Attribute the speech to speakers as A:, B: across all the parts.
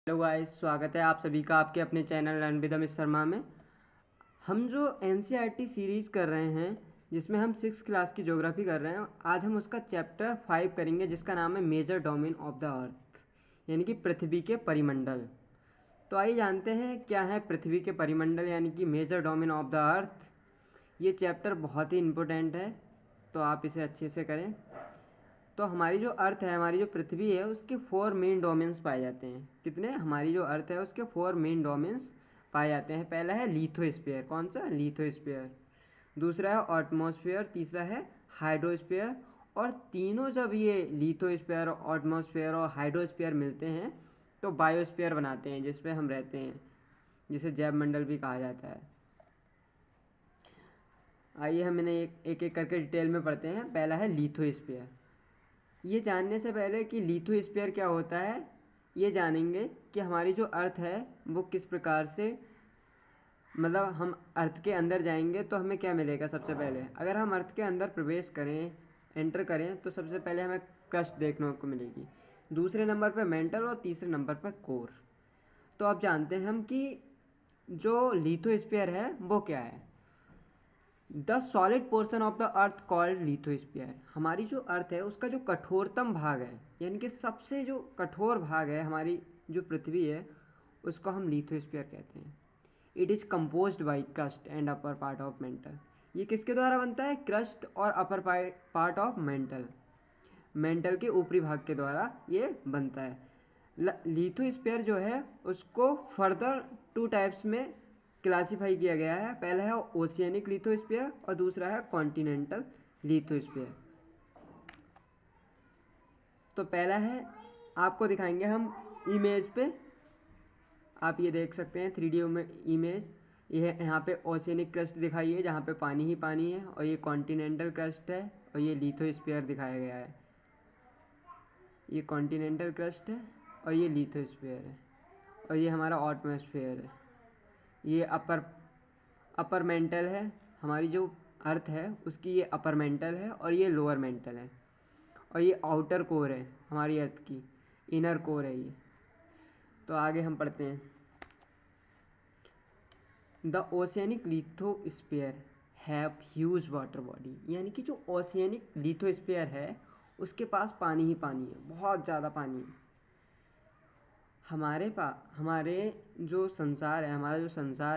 A: Hello guys, स्वागत है आप सभी का आपके अपने channel learn with Amit Sharma में। हम जो एनसीईआरटी सीरीज़ कर रहे हैं जिसमें हम 6th क्लास की ज्योग्राफी कर रहे हैं, आज हम उसका चैप्टर 5 करेंगे जिसका नाम है major domain of the earth, यानी कि पृथ्वी के परिमंडल। तो आइए जानते हैं क्या है पृथ्वी के परिमंडल यानी कि major domain of the earth. ये चैप्टर बहुत ही इम्पोर्टेंट है, तो आप इसे अच्छे से करें। तो हमारी जो अर्थ है, हमारी जो पृथ्वी है, उसके 4 मेन डोमेन्स पाए जाते हैं। कितने? हमारी जो अर्थ है उसके 4 मेन डोमेन्स पाए जाते हैं। पहला है लिथोस्फीयर। कौन सा? लिथोस्फीयर। दूसरा है एटमॉस्फेयर। तीसरा है हाइड्रोस्फीयर। और तीनों जब ये लिथोस्फीयर, एटमॉस्फेयर और हाइड्रोस्फीयर मिलते हैं तो बायोस्फीयर बनाते हैं, जिस पे हम रहते हैं, जिसे जैव मंडल भी कहा जाता है। आइए हम इन्हें एक एक करके डिटेल में पढ़ते हैं। पहला है लिथोस्फीयर। ये जानने से पहले कि लिथोस्फीयर क्या होता है, ये जानेंगे कि हमारी जो अर्थ है वो किस प्रकार से, मतलब हम अर्थ के अंदर जाएंगे तो हमें क्या मिलेगा। सबसे पहले अगर हम अर्थ के अंदर प्रवेश करें, एंटर करें, तो सबसे पहले हमें क्रस्ट देखने को मिलेगी। दूसरे नंबर पर मेंटल और तीसरे नंबर पर कोर। तो अब जानते हैं हम कि जो लिथोस्फीयर है वो क्या है। The solid portion of the earth called lithosphere. हमारी जो अर्थ है उसका जो कठोरतम भाग है, यानी कि सबसे जो कठोर भाग है हमारी जो पृथ्वी है, उसको हम लिथोस्फीयर कहते हैं। It is composed by crust and upper part of mental. ये किसके द्वारा बनता है? क्रस्ट और upper part of mental. Mental के ऊपरी भाग के द्वारा ये बनता है। लिथोस्फीयर जो है उसको फर्दर 2 टाइप्स में क्लासीफाई किया गया है। पहला है ओशियनिक लिथोस्फीयर और दूसरा है कॉन्टिनेंटल लिथोस्फीयर। तो पहला है, आपको दिखाएंगे हम इमेज पे। आप ये देख सकते हैं 3D में इमेज। ये यहाँ पे ओशियनिक क्रस्ट दिखाई है जहाँ पे पानी ही पानी है, और ये कॉन्टिनेंटल क्रस्ट है, और ये लिथोस्फीयर दिखाया गया है। ये कॉन्टिनेंटल क्रस्ट है और ये लिथोस्फीयर है, और ये हमारा एटमॉस्फेयर है। ये अपर मेंटल है। हमारी जो अर्थ है उसकी ये अपर मेंटल है और ये लोअर मेंटल है, और ये आउटर कोर है हमारी अर्थ की, इनर कोर है ये। तो आगे हम पढ़ते हैं। The oceanic lithosphere have huge water body. यानी कि जो ओशियनिक लिथोस्फीयर है उसके पास पानी ही पानी है, बहुत ज़्यादा पानी है। हमारे जो संसार है,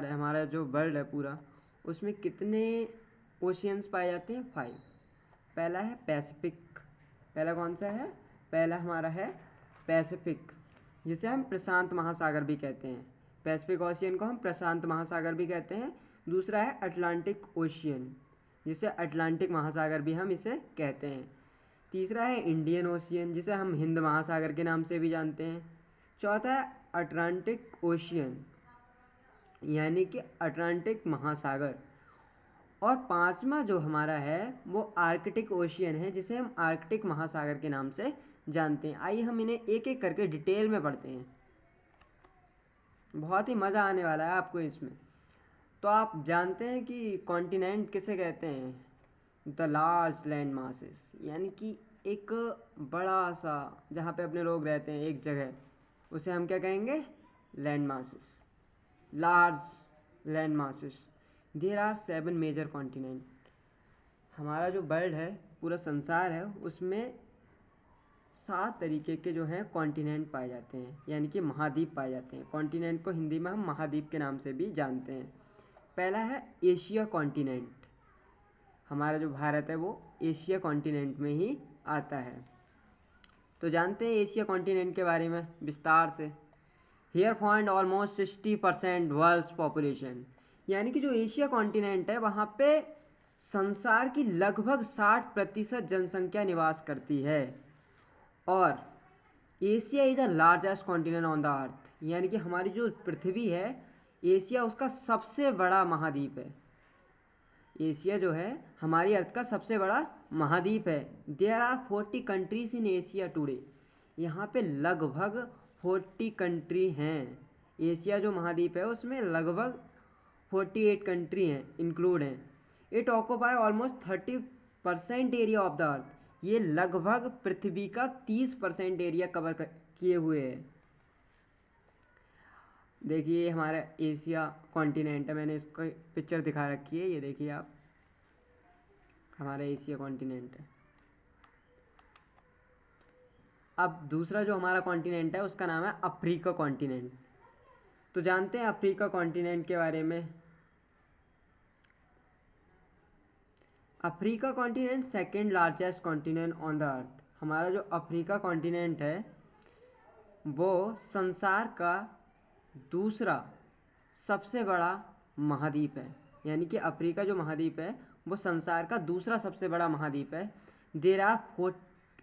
A: हमारा जो वर्ल्ड है पूरा, उसमें कितने ओशियंस पाए जाते हैं? 5। पहला है पैसिफिक। पहला कौन सा है? पहला हमारा है पैसिफिक, जिसे हम प्रशांत महासागर भी कहते हैं। पैसिफिक ओशियन को हम प्रशांत महासागर भी कहते हैं। दूसरा है अटलांटिक ओशियन, जिसे अटलांटिक महासागर भी हम इसे कहते हैं। तीसरा है इंडियन ओशियन, जिसे हम हिंद महासागर के नाम से भी जानते हैं। चौथा है अटलांटिक ओशियन, यानी कि अटलांटिक महासागर। और पांचवा जो हमारा है वो आर्कटिक ओशियन है, जिसे हम आर्कटिक महासागर के नाम से जानते हैं। आइए हम इन्हें एक एक करके डिटेल में पढ़ते हैं, बहुत ही मज़ा आने वाला है आपको इसमें। तो आप जानते हैं कि कॉन्टिनेंट किसे कहते हैं? द लार्ज लैंड मासेस, यानी कि एक बड़ा सा जहाँ पे अपने लोग रहते हैं एक जगह, उसे हम क्या कहेंगे? Land masses, large land masses. There are 7 major continent. हमारा जो वर्ल्ड है, पूरा संसार है, उसमें 7 तरीके के जो हैं कॉन्टिनेंट पाए जाते हैं, यानी कि महाद्वीप पाए जाते हैं। कॉन्टिनेंट को हिंदी में हम महाद्वीप के नाम से भी जानते हैं। पहला है एशिया कॉन्टिनेंट। हमारा जो भारत है वो एशिया कॉन्टिनेंट में ही आता है। तो जानते हैं एशिया कॉन्टिनेंट के बारे में विस्तार से। Here found almost 60% world population. यानी कि जो एशिया कॉन्टिनेंट है वहाँ पे संसार की लगभग 60% जनसंख्या निवास करती है। और Asia is the largest continent on the earth. यानी कि हमारी जो पृथ्वी है, एशिया उसका सबसे बड़ा महाद्वीप है। एशिया जो है हमारी अर्थ का सबसे बड़ा महाद्वीप है। There are 40 countries in Asia today. यहाँ पे लगभग 40 कंट्री हैं। एशिया जो महाद्वीप है उसमें लगभग 48 कंट्री हैं, इंक्लूड हैं। It occupy almost 30% area of the earth. ये लगभग पृथ्वी का 30% एरिया कवर किए हुए है। देखिए ये हमारा एशिया कॉन्टिनेंट है, मैंने इसको पिक्चर दिखा रखी है, ये देखिए आप, हमारा एशिया कॉन्टिनेंट है। अब दूसरा जो हमारा कॉन्टिनेंट है उसका नाम है अफ्रीका कॉन्टिनेंट। तो जानते हैं अफ्रीका कॉन्टिनेंट के बारे में। Africa continent second largest continent on the earth. हमारा जो अफ्रीका कॉन्टिनेंट है वो संसार का दूसरा सबसे बड़ा महाद्वीप है। यानी कि अफ्रीका जो महाद्वीप है वो संसार का दूसरा सबसे बड़ा महाद्वीप है। There are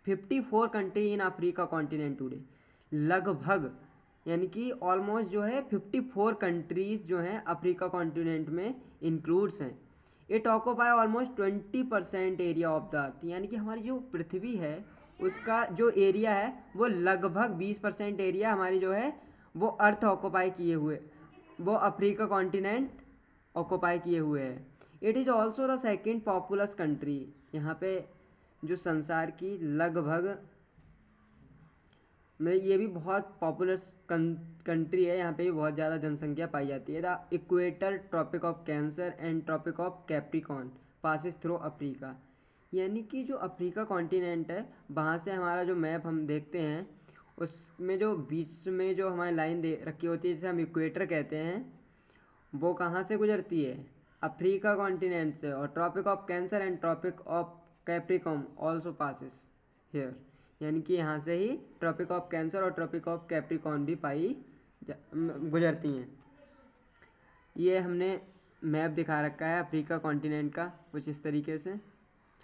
A: 54 country in Africa continent today. लगभग यानी कि ऑलमोस्ट जो है 54 कंट्रीज जो हैं अफ्रीका कॉन्टिनेंट में इंक्लूड्स हैं। It occupy almost 20% area of the earth. यानी कि हमारी जो पृथ्वी है उसका जो एरिया है वो लगभग 20% एरिया हमारी जो है वो अर्थ ऑक्यूपाई किए हुए, वो अफ्रीका कॉन्टिनेंट ऑक्यूपाई किए हुए है। It is also the second populace country. यहाँ पे जो संसार की लगभग में ये भी बहुत पॉपुलर कंट्री है, यहाँ पे भी बहुत ज़्यादा जनसंख्या पाई जाती है। The equator, Tropic of Cancer and Tropic of Capricorn passes through Africa. यानी कि जो अफ्रीका कॉन्टिनेंट है वहाँ से हमारा जो मैप हम देखते हैं उसमें जो बीच में जो हमारी लाइन दे रखी होती है जिसे हम इक्वेटर कहते हैं, वो कहाँ से गुजरती है? अफ्रीका कॉन्टिनेंट से। और Tropic of Cancer and Tropic of Capricorn also passes here. यानी कि यहाँ से ही ट्रॉपिक ऑफ कैंसर और ट्रॉपिक ऑफ कैप्रिकॉर्न भी गुजरती हैं। ये हमने मैप दिखा रखा है अफ्रीका कॉन्टिनेंट का कुछ इस तरीके से।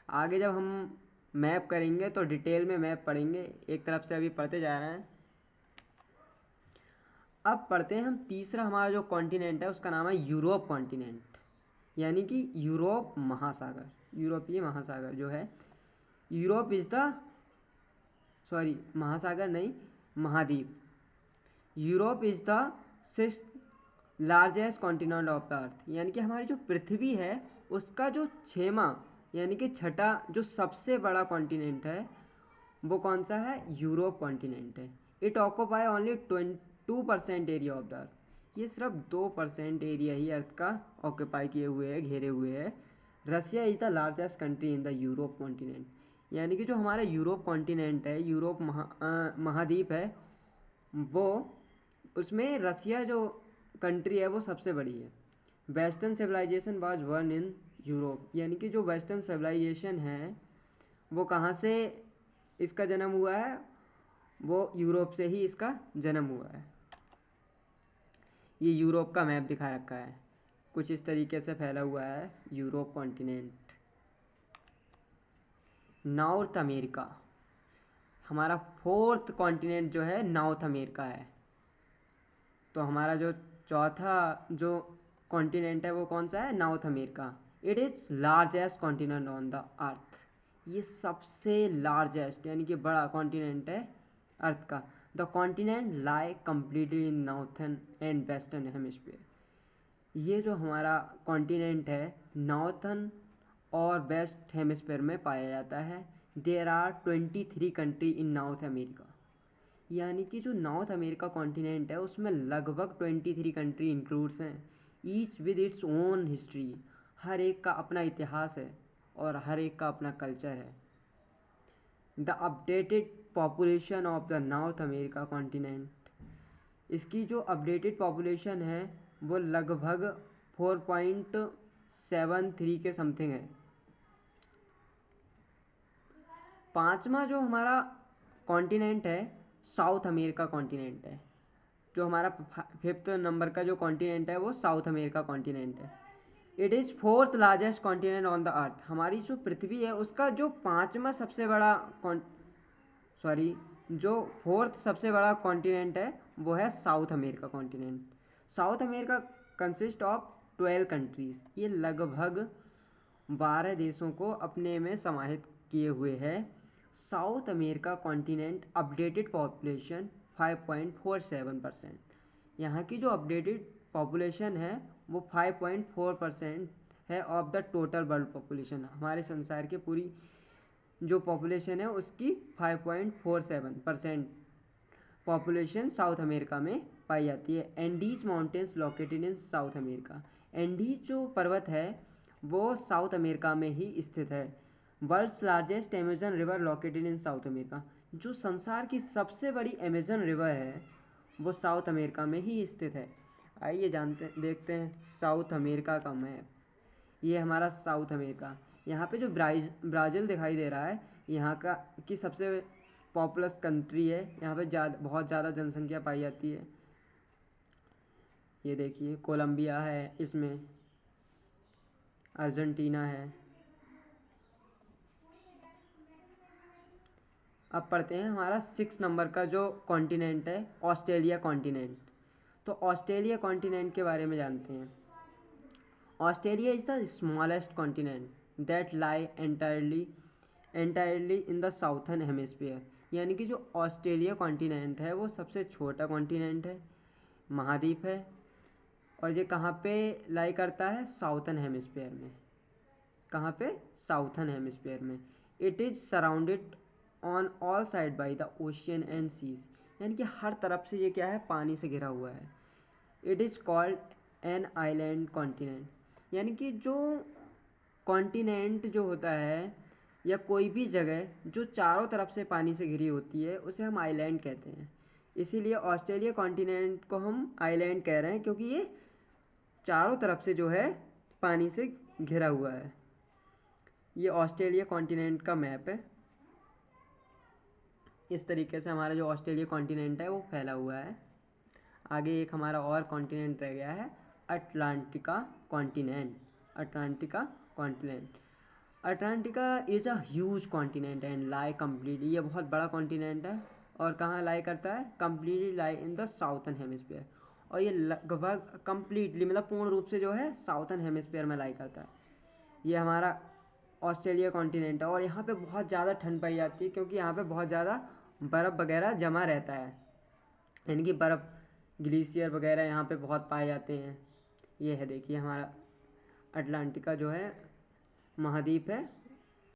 A: आगे जब हम मैप करेंगे तो डिटेल में मैप पढ़ेंगे, एक तरफ से अभी पढ़ते जा रहे हैं। अब पढ़ते हैं हम तीसरा हमारा जो कॉन्टिनेंट है उसका नाम है यूरोप कॉन्टिनेंट। यानी कि यूरोप महासागर, यूरोपीय महासागर जो है। यूरोप इज द महासागर नहीं, महाद्वीप। Europe is the sixth largest continent of the earth. यानी कि हमारी जो पृथ्वी है उसका जो छेवां यानी कि छठा जो सबसे बड़ा कॉन्टिनेंट है वो कौन सा है? यूरोप कॉन्टिनेंट है। It occupy only 2% area of the earth. ये सिर्फ 2% एरिया ही अर्थ का ऑक्यूपाई किए हुए है, घेरे हुए है। Russia is the largest country in the Europe continent. यानी कि जो हमारा यूरोप कॉन्टिनेंट है, यूरोप महाद्वीप है, वो उसमें रसिया जो कंट्री है वो सबसे बड़ी है। Western civilisation was born in Europe. यानी कि जो वेस्टर्न सिविलाइजेशन है वो कहाँ से इसका जन्म हुआ है? वो यूरोप से ही इसका जन्म हुआ है। ये यूरोप का मैप दिखा रखा है, कुछ इस तरीके से फैला हुआ है यूरोप कॉन्टिनेंट। नॉर्थ अमेरिका, हमारा फोर्थ कॉन्टिनेंट जो है नॉर्थ अमेरिका है। तो हमारा जो चौथा जो कॉन्टिनेंट है वो कौन सा है? North America. It is largest continent on the earth. ये सबसे लार्जेस्ट यानी कि बड़ा कॉन्टिनेंट है अर्थ का। The continent lie completely in northern and western hemisphere. ये जो हमारा कॉन्टिनेंट है नॉर्थन और वेस्ट हेमिस्फीयर में पाया जाता है। There are 23 country in North America. यानी कि जो नॉर्थ अमेरिका कॉन्टिनेंट है उसमें लगभग 23 कंट्री इंक्लूड्स हैं, each with its own history. हर एक का अपना इतिहास है और हर एक का अपना कल्चर है। The updated population of the north America continent, इसकी जो अपडेटेड पॉपुलेशन है वो लगभग 4.73 के समथिंग है। पांचवा जो हमारा कॉन्टिनेंट है साउथ अमेरिका कॉन्टिनेंट है। जो हमारा फिफ्थ नंबर का जो कॉन्टिनेंट है वो साउथ अमेरिका कॉन्टिनेंट है। It is fourth largest continent on the earth. हमारी जो पृथ्वी है उसका जो पांचवा सबसे बड़ा जो फोर्थ सबसे बड़ा कॉन्टिनेंट है वो है south America continent. South America consist of 12 countries. ये लगभग 12 देशों को अपने में समाहित किए हुए है। South America continent updated population 5.47%। यहाँ की जो अपडेटेड पॉपुलेशन है वो 5.4% है of the total world population. हमारे संसार की पूरी जो पॉपुलेशन है उसकी 5.47% पॉपुलेशन साउथ अमेरिका में पाई जाती है। Andes mountains located in South America. Andes जो पर्वत है वो साउथ अमेरिका में ही स्थित है। World's largest Amazon river located in South America. जो संसार की सबसे बड़ी अमेजन रिवर है वो साउथ अमेरिका में ही स्थित है। आइए देखते हैं साउथ अमेरिका का मैप। ये हमारा साउथ अमेरिका। यहाँ पे जो ब्राज़ील दिखाई दे रहा है यहाँ का की सबसे पॉपुलस कंट्री है। यहाँ पे बहुत ज़्यादा जनसंख्या पाई जाती है। ये देखिए कोलंबिया है, इसमें अर्जेंटीना है। अब पढ़ते हैं हमारा 6 नंबर का जो कॉन्टिनेंट है, ऑस्ट्रेलिया कॉन्टिनेंट। तो ऑस्ट्रेलिया कॉन्टिनेंट के बारे में जानते हैं। Australia is the smallest continent that lie entirely in the southern hemisphere. यानी कि जो ऑस्ट्रेलिया कॉन्टिनेंट है वो सबसे छोटा कॉन्टिनेंट है, महाद्वीप है, और ये कहाँ पे लाई करता है? साउथर्न हेमिस्फीयर में। कहाँ पे? साउथर्न हेमिस्फीयर में। It is surrounded on all side by the ocean and seas. यानी कि हर तरफ से ये क्या है? पानी से घिरा हुआ है। It is called an island continent. यानी कि जो कॉन्टिनेंट जो होता है या कोई भी जगह जो चारों तरफ से पानी से घिरी होती है उसे हम आइलैंड कहते हैं। इसीलिए ऑस्ट्रेलिया कॉन्टिनेंट को हम आइलैंड कह रहे हैं, क्योंकि ये चारों तरफ से जो है पानी से घिरा हुआ है। ये ऑस्ट्रेलिया कॉन्टिनेंट का मैप है। इस तरीके से हमारा जो ऑस्ट्रेलिया कॉन्टिनेंट है वो फैला हुआ है। आगे एक हमारा और कॉन्टिनेंट रह गया है, Atlantica continent. Atlantica continent. Atlantica is a huge continent and lie completely. ये बहुत बड़ा कॉन्टिनेंट है और कहाँ लाई करता है? Completely lie in the southern hemisphere. और ये लगभग कम्प्लीटली मतलब पूर्ण रूप से जो है साउथर्न हेमिस्फीयर में लाई करता है। ये हमारा ऑस्ट्रेलिया कॉन्टिनेंट है और यहाँ पे बहुत ज़्यादा ठंड पाई जाती है, क्योंकि यहाँ पे बहुत ज़्यादा बर्फ़ वगैरह जमा रहता है। यानी कि बर्फ़, ग्लेशियर वगैरह यहाँ पे बहुत पाए जाते हैं। ये है देखिए हमारा अटलांटिका जो है महाद्वीप है